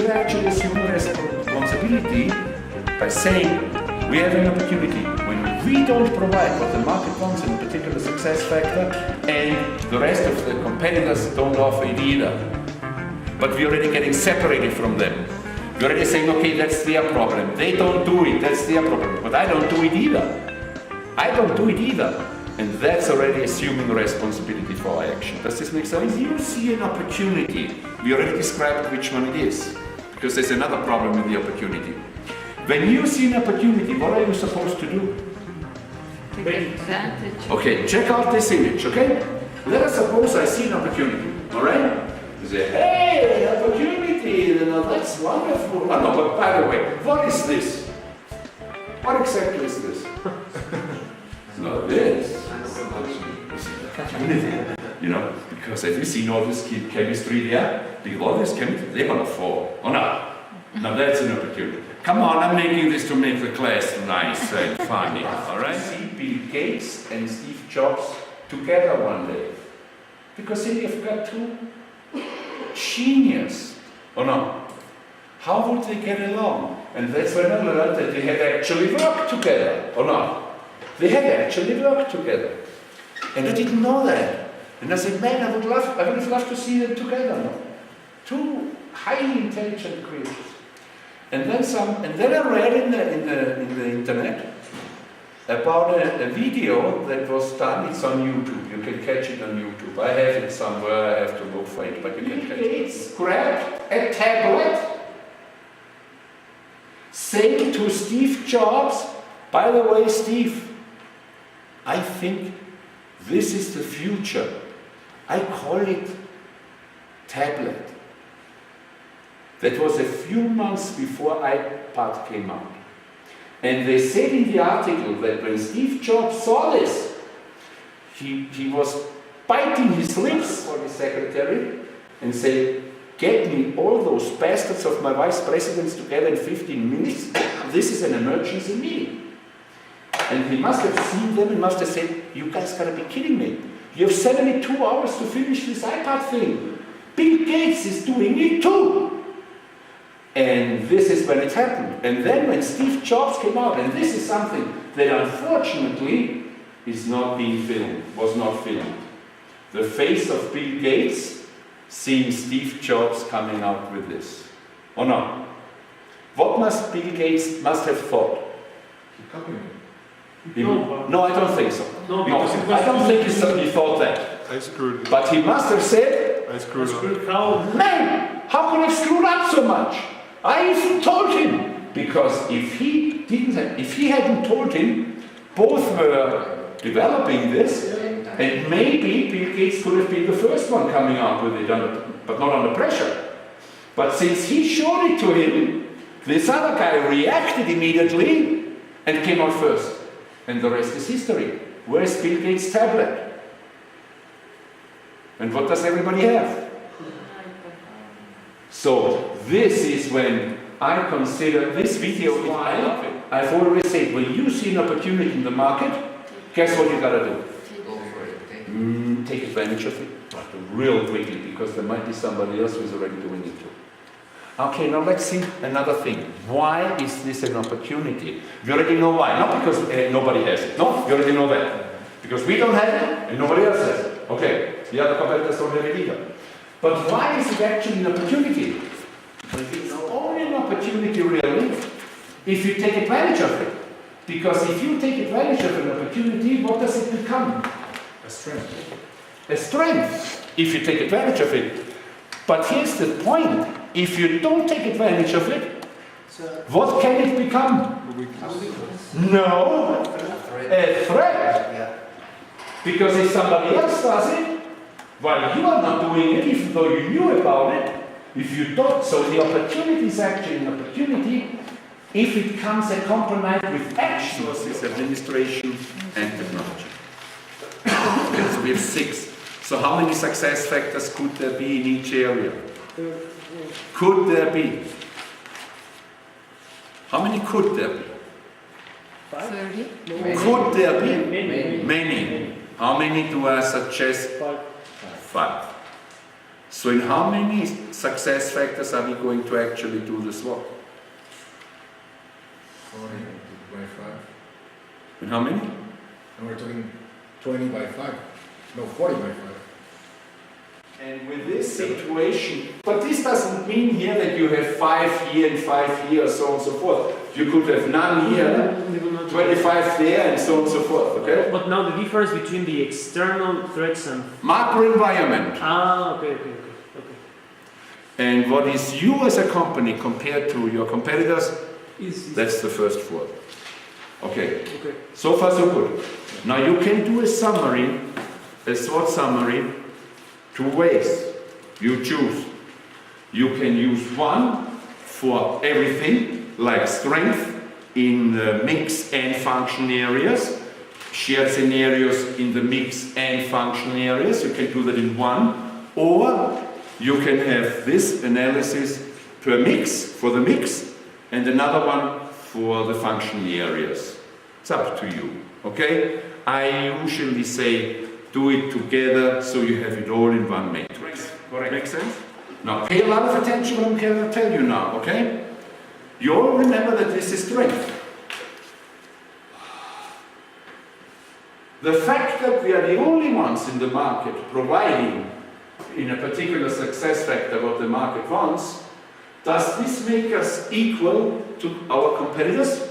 should actually assume responsibility by saying we have an opportunity when we don't provide what the market wants in a particular success factor and the rest of the competitors don't offer it either. But we're already getting separated from them. We're already saying, okay, that's their problem. They don't do it, that's their problem. But I don't do it either. I don't do it either. And that's already assuming responsibility for our action. Does this make sense? When you see an opportunity, we already described which one it is. Because there's another problem with the opportunity. When you see an opportunity, what are you supposed to do? Take advantage. Okay, check out this image, okay? Let us suppose I see an opportunity, alright? You say, hey, an opportunity, you know, that's wonderful. Oh, no, but by the way, what is this? What exactly is this? No, this. You know, because have you seen all this chemistry there? Because all this chemistry, they're gonna fall. Oh no. Now that's an opportunity. Come on, I'm making this to make the class nice and funny. Alright? See Bill Gates and Steve Jobs together one day. Because here you've got two genius. Oh no. How would they get along? And that's when I learned that they had actually worked together. Oh no. They had actually worked together. And I didn't know that. And I said, man, I would have loved to see them together. No? Two highly intelligent creatures. And then I read in the internet about a video that was done. It's on YouTube. You can catch it on YouTube. I have it somewhere. I have to look for it, but you can catch it. Gates grabbed a tablet, saying to Steve Jobs, by the way, Steve, I think this is the future. I call it tablet. That was a few months before iPad came out. And they said in the article that when Steve Jobs saw this, he was biting his lips for the secretary and said, get me all those bastards of my vice presidents together in 15 minutes. This is an emergency meeting. And he must have seen them and must have said, you guys gotta be kidding me. You have 72 hours to finish this iPad thing. Bill Gates is doing it too. And this is when it happened. And then when Steve Jobs came out, and this is something that unfortunately is not being filmed, was not filmed. The face of Bill Gates seeing Steve Jobs coming out with this. Or not? What must Bill Gates must have thought? No, I don't think so. No, I don't think he thought that. I screwed. But he must have said, I screwed up. Man, how could I screw up so much? I even told him, because if he hadn't told him, both were developing this, and maybe Bill Gates could have been the first one coming up with it, but not under pressure. But since he showed it to him, this other guy reacted immediately and came out first. And the rest is history. Where's Bill Gates' tablet? And what does everybody have? So this is when I consider this video, I love it. I've always said, when you see an opportunity in the market, guess what you gotta do? Take advantage of it, but real quickly, because there might be somebody else who's already doing it too. Okay, now let's see another thing. Why is this an opportunity? We already know why. Not because nobody has it. No, we already know that. Because we don't have it and nobody else has it. Okay, the other competitors don't have it either. But why is it actually an opportunity? It's only an opportunity really if you take advantage of it. Because if you take advantage of an opportunity, what does it become? A strength. A strength, if you take advantage of it. But here's the point. If you don't take advantage of it, what can it become? No, a threat. Because if somebody else does it, while you are not doing it, even though you knew about it, if you don't, so the opportunity is actually an opportunity if it comes accompanied with action. Resources, administration, and technology. Okay, so we have 6. So how many success factors could there be in each area? Could there be? How many could there be? 30. Could there be? Many. How many do I suggest? 5. So in how many success factors are we going to actually do the swap? 40 by 5. In how many? And we're talking 20 by 5. No, 40 by 5. And with this situation, but this doesn't mean here that you have 5 here and 5 here, so on and so forth. You could have none here, 25 there, and so on and so forth, okay? But now the difference between the external threats and... Macro environment. Okay. And what is you as a company compared to your competitors, that's the first four. Okay, so far so good. Now you can do a summary, a SWOT summary, 2 ways. You choose. You can use one for everything, like strength in the mix and function areas, shared scenarios in the mix and function areas. You can do that in one, or you can have this analysis per mix for the mix and another one for the function areas. It's up to you, okay? I usually say do it together so you have it all in one matrix. Correct. Make sense? Now pay a lot of attention what I'm going to tell you now, okay? You all remember that this is strength. The fact that we are the only ones in the market providing in a particular success factor what the market wants, does this make us equal to our competitors?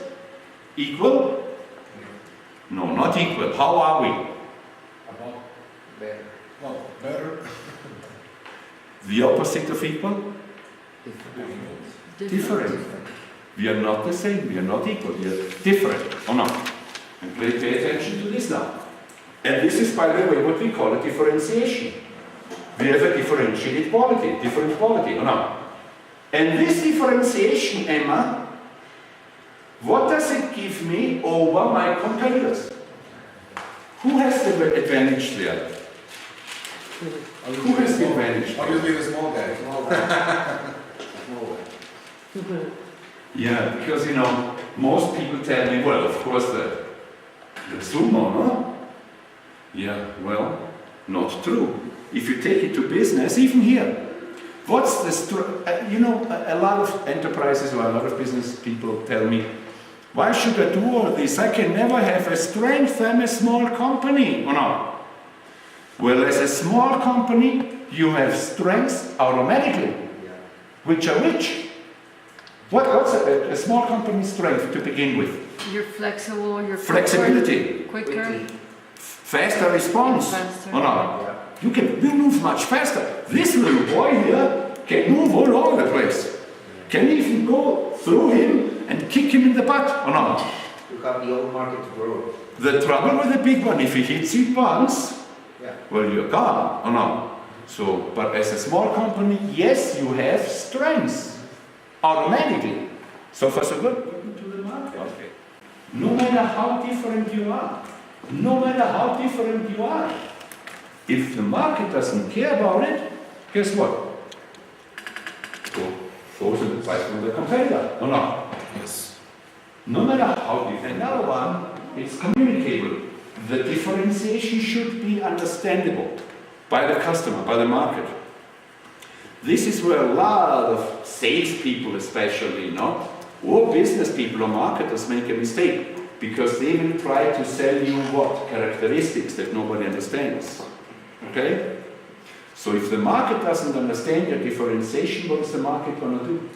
Equal? No, not equal. How are we? About better. Well, better. The opposite of equal? Different. We are not the same, we are not equal, we are different, or not? And pay attention to this now. And this is, by the way, what we call a differentiation. We have a differentiated quality, different quality, or not? And this differentiation, Emma, what does it give me over my competitors? Who has the advantage there? Who has the advantage? Obviously the small guy. Yeah, because most people tell me, well, of course the sumo, no? Yeah, well, not true. If you take it to business, even here, what's the a lot of enterprises or a lot of business people tell me, why should I do all this? I can never have a strength, I'm a small company, or not? Well, as a small company, you have strengths automatically. Which are which? What's a small company's strength to begin with? You're flexible, you're Flexibility. quicker. Faster response. Faster. Or not? You move much faster. This little boy here can move all over the place. Can even go through him and kick him in the butt, or not? You have the old market to grow. The trouble with the big one, if he hits it once, well, you're gone, or not? So, but as a small company, yes, you have strengths automatically. So far, so good. Welcome to the market. Okay. No matter how different you are, if the market doesn't care about it, guess what? Go throws in the price from the competitor, or not? Yes. No matter how different. Another one, it's communicable. The differentiation should be understandable by the customer, by the market. This is where a lot of salespeople especially, or business people or marketers make a mistake, because they will try to sell you what? Characteristics that nobody understands. Okay? So if the market doesn't understand your differentiation, what is the market going to do?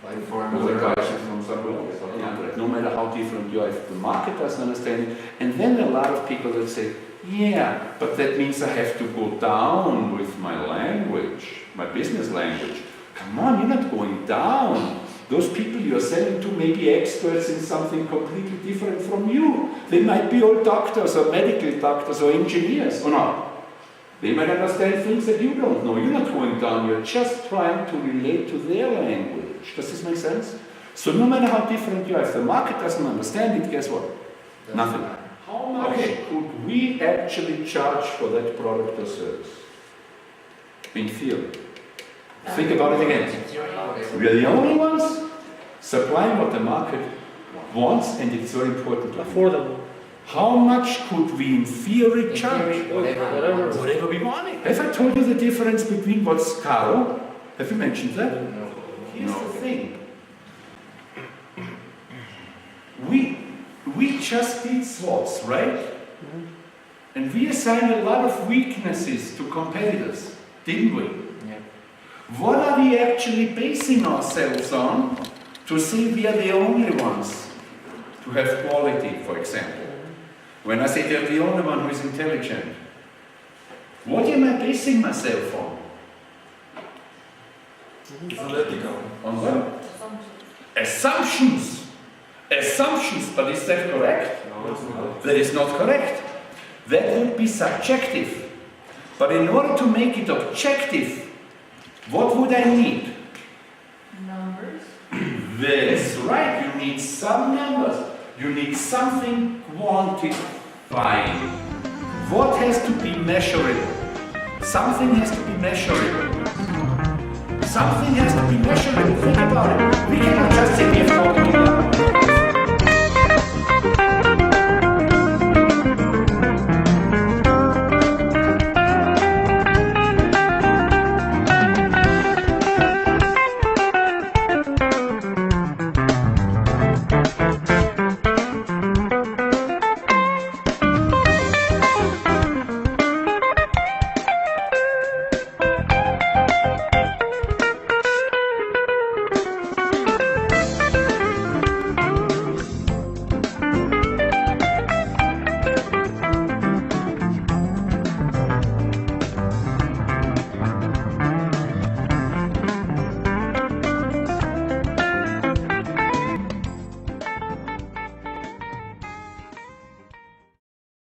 Buy for Another another guy from somewhere else. No matter how different you are, if the market doesn't understand it, and then a lot of people will say, yeah, but that means I have to go down with my language, my business language. Come on, you're not going down. Those people you're selling to may be experts in something completely different from you. They might be all doctors or medical doctors or engineers, or not. They might understand things that you don't know. You're not going down, you're just trying to relate to their language. Does this make sense? So no matter how different you are, if the market doesn't understand it, guess what? Nothing. How much could we actually charge for that product or service? In theory. Think about it again. We are the only ones supplying what the market wants, and it's very important to Affordable. how much could we in theory charge? Whatever. Whatever we wanted. Have I told you the difference between what's caro? Have you mentioned that? No. Here's the thing. We just did swaps, right? And we assigned a lot of weaknesses to competitors, didn't we? Yeah. What are we actually basing ourselves on to say we are the only ones to have quality, for example? When I say they're the only one who is intelligent, what am I basing myself on? Analytical. On what? Assumptions. Assumptions, but is that correct? No, it's not. That is not correct. That would be subjective. But in order to make it objective, what would I need? Numbers. That's right, you need some numbers. You need something quantifying. What has to be measurable? Something has to be measurable. Something has to be measurable. Think about it. We can